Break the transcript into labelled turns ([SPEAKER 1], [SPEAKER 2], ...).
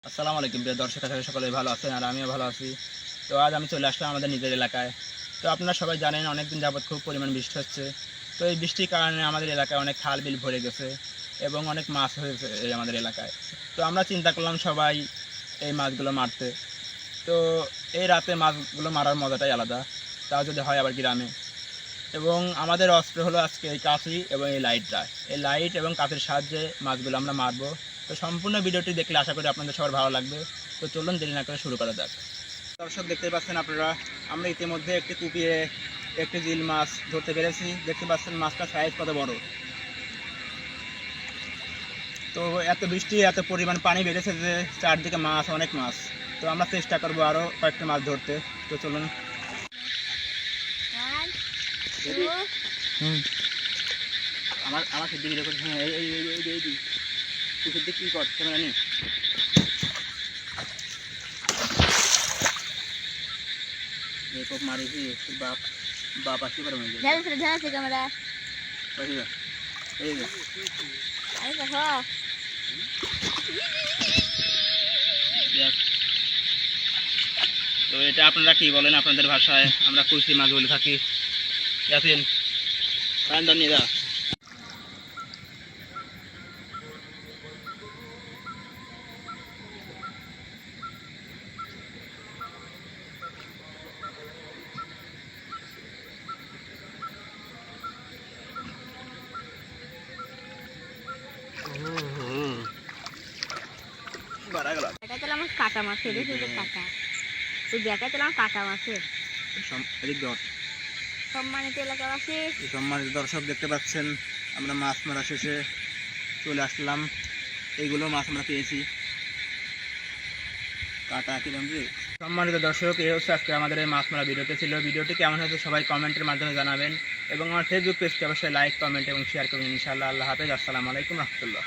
[SPEAKER 1] আসসালামু আলাইকুম প্রিয় দর্শক, আশা করি সকলে ভালো আছেন আর আমিও ভালো আছি। তো আজ আমি চলে আসলাম আমাদের নিজের এলাকায়। তো আপনারা সবাই জানেন অনেকদিন যাবৎ খুব পরিমাণ বৃষ্টি হচ্ছে। তো এই বৃষ্টির কারণে আমাদের এলাকায় অনেক খাল বিল ভরে গেছে এবং অনেক মাছ হয়েছে এই আমাদের এলাকায়। তো আমরা চিন্তা করলাম সবাই এই মাছগুলো মারতে। তো এই রাতে মাছগুলো মারার মজাটাই আলাদা, তাও যদি হয় আবার গ্রামে। এবং আমাদের অস্ত্র হলো আজকে এই কাঁচি এবং এই লাইটটা। এই লাইট এবং কাঁচির সাহায্যে মাছগুলো আমরা মারবো। তো সম্পূর্ণ ভিডিওটি দেখলে আশা করি আপনাদের সবার ভালো লাগবে। তো চলুন দেরি না করে শুরু করা যাক। দর্শক, দেখতে পাচ্ছেন আপনারা, আমরা ইতিমধ্যে একটি কুপিয়ে একটি জিল মাছ ধরতে পেরেছি। দেখতে পাচ্ছেন মাছটার সাইজ কত বড়। তো এত বৃষ্টি, এত পরিমাণ পানি বেড়েছে যে চারদিকে মাছ, অনেক মাছ। তো আমরা চেষ্টা করবো আরও কয়েকটা মাছ ধরতে। তো চলুন। আমার সেদিকে ভিডিও করছি। হ্যাঁ, এই তুই সেদিকে কী কর ক্যামেরা নিয়ে। এই কোপ মারিছি, তোর বাপ আসতে পারে না।
[SPEAKER 2] ক্যামেরা
[SPEAKER 1] এই যে
[SPEAKER 2] আরে দেখো
[SPEAKER 1] দেখ। তো এটা আপনারা কি বলেন আপনাদের ভাষায়? আমরা কুচি মাছ বলে থাকি। ইয়াসিন, কারেন্ট নিয়ে যা।
[SPEAKER 2] এটা তো আমার কাটা মাছের, কাটা তুই দেখাতে আমার কাটা মাছের। সম্মানিত এলাকাবাসী,
[SPEAKER 1] সম্মানিত দর্শক, দেখতে পাচ্ছেন আমরা মাছ মারা শেষে চলে আসলাম। এইগুলো মাছ আমরা পেয়েছি। কাটা কিরম রে। সম্মানিত দর্শক, এই হচ্ছে আজকে আমাদের এই মাছ মারা ভিডিওতে ছিল। ভিডিওটি কেমন হয়েছে সবাই কমেন্টের মাধ্যমে জানাবেন এবং আমার ফেসবুক পেজটি অবশ্যই লাইক, কমেন্ট এবং শেয়ার করবেন ইনশাআল্লাহ। আল্লাহ হাফেজ। আসসালামু আলাইকুম রহমতুল্লাহ।